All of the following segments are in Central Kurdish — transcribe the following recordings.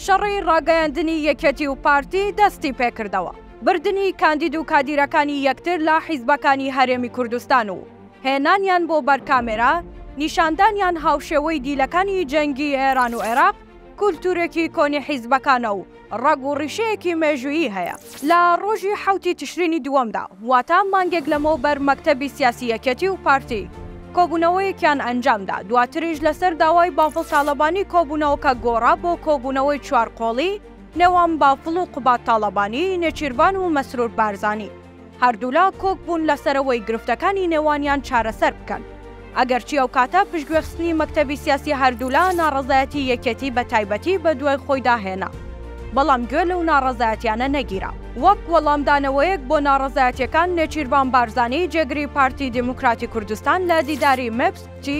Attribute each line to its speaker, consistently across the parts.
Speaker 1: شەڕی ڕاگەیاندنی یەکێتی و پارتی دەستی پێکردەوە. بردننی کاندید و کادیرەکانی یەکتر لە حیزبەکانی هەرێمی کوردستان و هێنانیان بۆ بەرکامێرا، نیشاندانیان هاوشێوەی دیلەکانی جەنگی ئێران و عێراق، کولتورێکی کۆنی حیزبەکانە و ڕەگ و ڕیشەیەکی مێژویی هەیە. لە ڕۆژی 7 تشرینی دووەمدا واتە مانگێک لەمەوە بەر مەکتەبی سیاسی یەکێتی و پارتی کۆبوونەوەیەکیان ئەنجامدا، دواتریش لەسەر داوای بافڵ تاڵەبانی کۆبوونەوەکە گۆڕا بۆ کۆبوونەوەی چوارقۆڵی نێوان بافڵ و قوبات تاڵەبانی، نێچیروان و مەسرور بارزانی. هەردوولا کۆک بوون لەسەرەوەی گرفتەکانی نێوانیان چارەسەر بکەن. ئەگەرچی ئەو کاتە پشتگوێخستنی مەکتەبی سیاسی هەردوولا ناڕەزایەتی یەکێتی بە تایبەتی بە دوای خۆی داهێنا، بەڵام گوێ لەو ناڕەزایەتیانە نەگیرا. وەک وەڵامدانەوەیەک بۆ ناڕەزایەتیەکان، نێچیروان بارزانی جێگری پارتی دموکراتی کوردستان لە دیداری مەبستی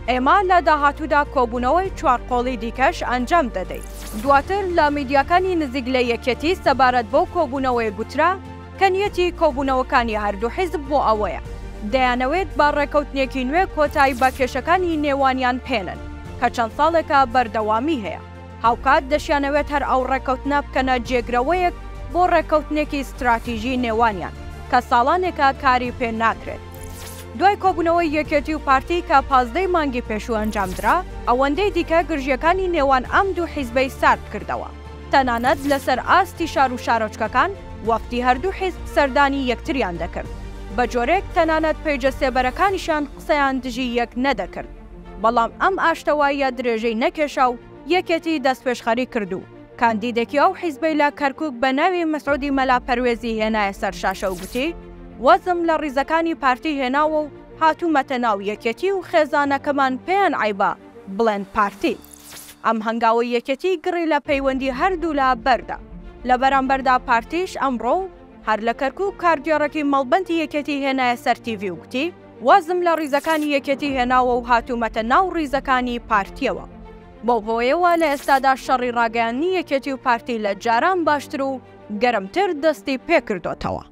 Speaker 1: ئێمە لە داهاتوودا کۆبوونەوەی چوارقۆڵی دیکەش ئەنجام دەدەین. دواتر لە میدیاکانی نزیک لە یەکێتی سەبارەت بۆ کۆبوونەوەی گوترا کە نیەتی کۆبوونەوەکانی هەردوو حیزب بۆ ئەوەیە دەیانەوێت بە ڕێکەوتنێکی نوێ کۆتایی بە کێشەکانی نێوانیان پێنن کە چەند ساڵێکە بەردەوامی هەیە. هاوکات دەشیانەوێت هەر ئەو ڕێکەوتنە بکەنە جێگرەوەیەک بۆ ڕێکەوتنێکی استراتیژی نێوانیان کە ساڵانێکە کاری پێ ناکرێت. دوای کۆبوونەوەی یەکێتی و پارتی کە 15 مانگی پێشوو ئەنجامدرا، ئەوەندەی دیکە گرژیەکانی نێوان ئەم دوو حیزبەی سارد کردەوە. تەنانەت لەسەر ئاستی شار و شارۆچکەکان وەفتی هەردوو حیزب سەردانی یەکتریان دەکرد. بە جۆرێک تەنانەت پێیجە سێبەرەکانیشان قسەیان دژی یەک نەدەکرد. بەڵام ئەم ئاشتەواییە درێژەی نەکێشا و یەکێتی دەستپێشخەری کردو. کاندیدێکی ئەو حیزبەی لە کەرکووک بە ناوی مەسعودی مەلا پەروێزی هێنایە سەر شاشە و گوتی وەزم لە ڕیزەکانی پارتی هێناوە و هاتوومەتە ناو یەکێتی و خێزانەکەمان پێیان عیبا بڵێن پارتی. ئەم هەنگاوی یەکێتی گڕی لە پەیوەندی هەردوو لە بەردا. لە بەرامبەردا پارتیش ئەمڕۆ هەر لە کەرکووک کاردیۆڕێکی مەڵبەندی یەکێتی هێنایە سەر تیڤی و گوتی وەزم لە ڕیزەکانی یەکێتی هێناوە و هاتوومەتە ناو ڕیزەکانی پارتیەوە. بۆ بۆیەوە لە ئێستادا شەڕی ڕاگەیاندنی یەکێتی و پارتی لە جاران باشتر و گەرمتر دەستی پێکردوتەوە.